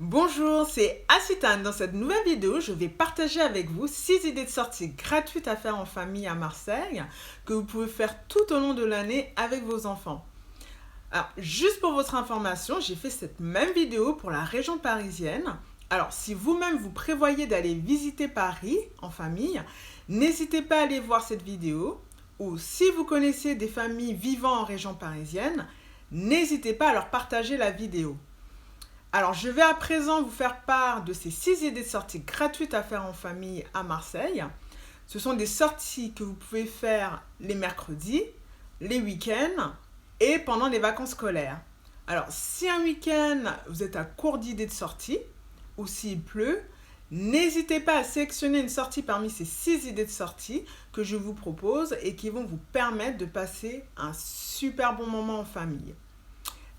Bonjour, c'est Asitane. Dans cette nouvelle vidéo, je vais partager avec vous 6 idées de sortie gratuites à faire en famille à Marseille que vous pouvez faire tout au long de l'année avec vos enfants. Alors, juste pour votre information, j'ai fait cette même vidéo pour la région parisienne. Alors, si vous-même vous prévoyez d'aller visiter Paris en famille, n'hésitez pas à aller voir cette vidéo. Ou si vous connaissez des familles vivant en région parisienne, n'hésitez pas à leur partager la vidéo. Alors, je vais à présent vous faire part de ces 6 idées de sorties gratuites à faire en famille à Marseille. Ce sont des sorties que vous pouvez faire les mercredis, les week-ends et pendant les vacances scolaires. Alors, si un week-end, vous êtes à court d'idées de sortie ou s'il pleut, n'hésitez pas à sélectionner une sortie parmi ces 6 idées de sortie que je vous propose et qui vont vous permettre de passer un super bon moment en famille.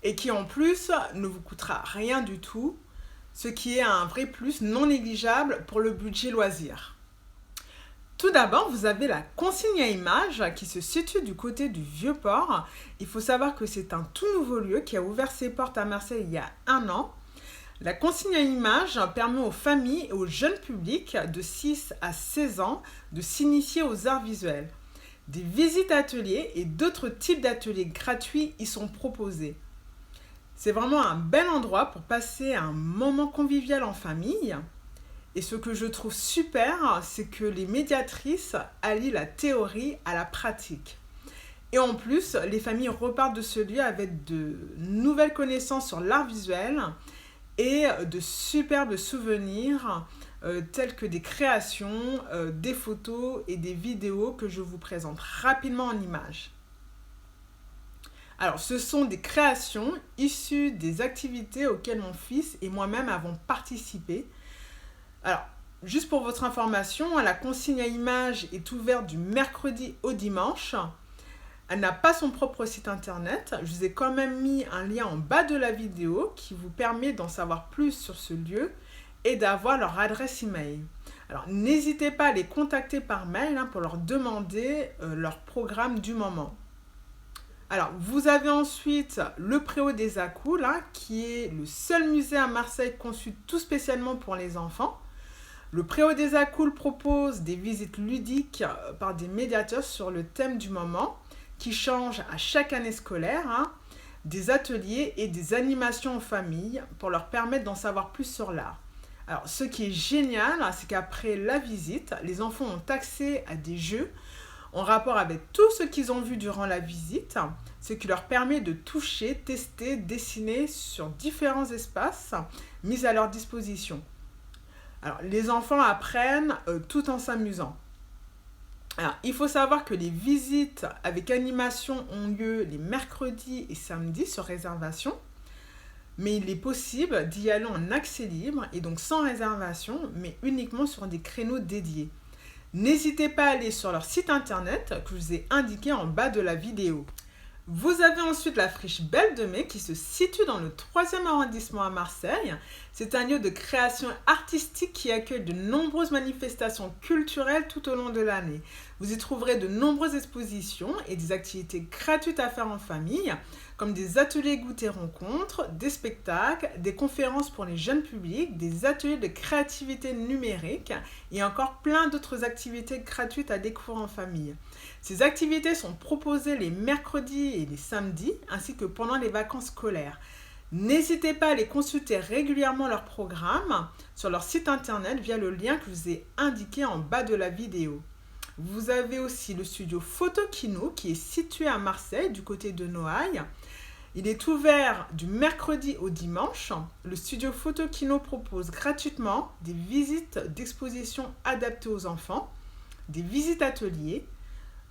Et qui en plus ne vous coûtera rien du tout, ce qui est un vrai plus non négligeable pour le budget loisir. Tout d'abord, vous avez la consigne à images qui se situe du côté du Vieux-Port. Il faut savoir que c'est un tout nouveau lieu qui a ouvert ses portes à Marseille il y a 1 an. La consigne à images permet aux familles et aux jeunes publics de 6 à 16 ans de s'initier aux arts visuels. Des visites ateliers et d'autres types d'ateliers gratuits y sont proposés. C'est vraiment un bel endroit pour passer un moment convivial en famille. Et ce que je trouve super, c'est que les médiatrices allient la théorie à la pratique. Et en plus, les familles repartent de ce lieu avec de nouvelles connaissances sur l'art visuel et de superbes souvenirs tels que des créations, des photos et des vidéos que je vous présente rapidement en images. Alors, ce sont des créations issues des activités auxquelles mon fils et moi-même avons participé. Alors, juste pour votre information, la consigne à images est ouverte du mercredi au dimanche. Elle n'a pas son propre site internet. Je vous ai quand même mis un lien en bas de la vidéo qui vous permet d'en savoir plus sur ce lieu et d'avoir leur adresse email. Alors, n'hésitez pas à les contacter par mail pour leur demander leur programme du moment. Alors, vous avez ensuite le Préau des Accoules, qui est le seul musée à Marseille conçu tout spécialement pour les enfants. Le Préau des Accoules propose des visites ludiques par des médiateurs sur le thème du moment, qui changent à chaque année scolaire, des ateliers et des animations en famille pour leur permettre d'en savoir plus sur l'art. Alors, ce qui est génial, c'est qu'après la visite, les enfants ont accès à des jeux en rapport avec tout ce qu'ils ont vu durant la visite, ce qui leur permet de toucher, tester, dessiner sur différents espaces mis à leur disposition. Alors, les enfants apprennent tout en s'amusant. Alors, il faut savoir que les visites avec animation ont lieu les mercredis et samedis sur réservation, mais il est possible d'y aller en accès libre et donc sans réservation, mais uniquement sur des créneaux dédiés. N'hésitez pas à aller sur leur site internet que je vous ai indiqué en bas de la vidéo. Vous avez ensuite la friche Belle de Mai qui se situe dans le 3e arrondissement à Marseille. C'est un lieu de création artistique qui accueille de nombreuses manifestations culturelles tout au long de l'année. Vous y trouverez de nombreuses expositions et des activités gratuites à faire en famille, comme des ateliers goûter-rencontres, des spectacles, des conférences pour les jeunes publics, des ateliers de créativité numérique et encore plein d'autres activités gratuites à découvrir en famille. Ces activités sont proposées les mercredis et les samedis, ainsi que pendant les vacances scolaires. N'hésitez pas à les consulter régulièrement leur programme sur leur site internet via le lien que je vous ai indiqué en bas de la vidéo. Vous avez aussi le studio Photokino qui est situé à Marseille du côté de Noailles. Il est ouvert du mercredi au dimanche. Le studio Photokino propose gratuitement des visites d'expositions adaptées aux enfants, des visites ateliers,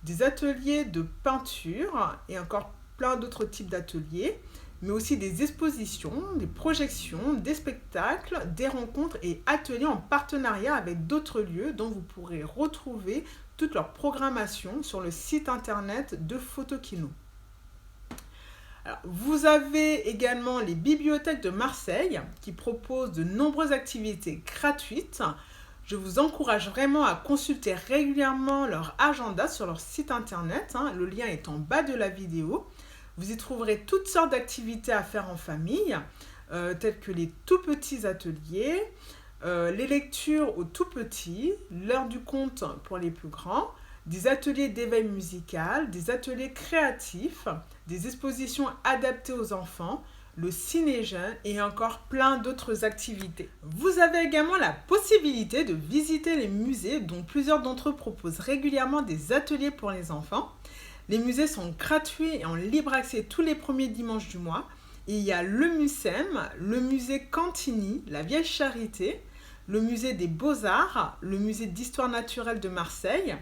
des ateliers de peinture et encore plein d'autres types d'ateliers, mais aussi des expositions, des projections, des spectacles, des rencontres et ateliers en partenariat avec d'autres lieux dont vous pourrez retrouver toute leur programmation sur le site internet de Photokino. Alors, vous avez également les bibliothèques de Marseille qui proposent de nombreuses activités gratuites. Je vous encourage vraiment à consulter régulièrement leur agenda sur leur site internet. Le lien est en bas de la vidéo. Vous y trouverez toutes sortes d'activités à faire en famille, tels que les tout petits ateliers, les lectures aux tout petits, l'heure du conte pour les plus grands, des ateliers d'éveil musical, des ateliers créatifs, des expositions adaptées aux enfants, le ciné-jeune et encore plein d'autres activités. Vous avez également la possibilité de visiter les musées dont plusieurs d'entre eux proposent régulièrement des ateliers pour les enfants. Les musées sont gratuits et en libre accès tous les premiers dimanches du mois. Il y a le MUSEM, le musée Cantini, la Vieille Charité, le musée des Beaux-Arts, le musée d'histoire naturelle de Marseille,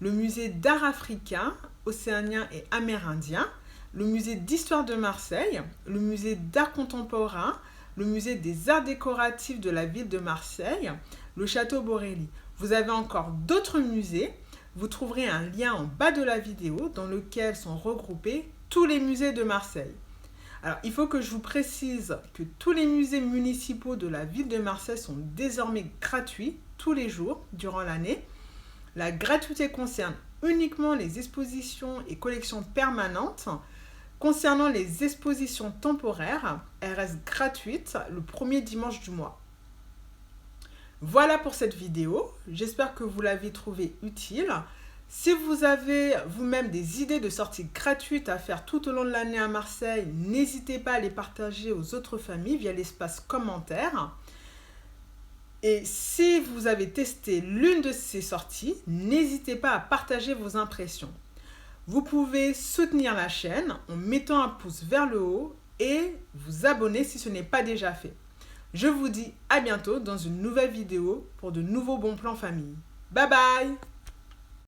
le musée d'art africain, océanien et amérindien, le musée d'histoire de Marseille, le musée d'art contemporain, le musée des arts décoratifs de la ville de Marseille, le château Borelli. Vous avez encore d'autres musées. Vous trouverez un lien en bas de la vidéo dans lequel sont regroupés tous les musées de Marseille. Alors, il faut que je vous précise que tous les musées municipaux de la ville de Marseille sont désormais gratuits tous les jours durant l'année. La gratuité concerne uniquement les expositions et collections permanentes. Concernant les expositions temporaires, elles restent gratuites le premier dimanche du mois. Voilà pour cette vidéo. J'espère que vous l'avez trouvée utile. Si vous avez vous-même des idées de sorties gratuites à faire tout au long de l'année à Marseille, n'hésitez pas à les partager aux autres familles via l'espace commentaire. Et si vous avez testé l'une de ces sorties, n'hésitez pas à partager vos impressions. Vous pouvez soutenir la chaîne en mettant un pouce vers le haut et vous abonner si ce n'est pas déjà fait. Je vous dis à bientôt dans une nouvelle vidéo pour de nouveaux bons plans famille. Bye bye!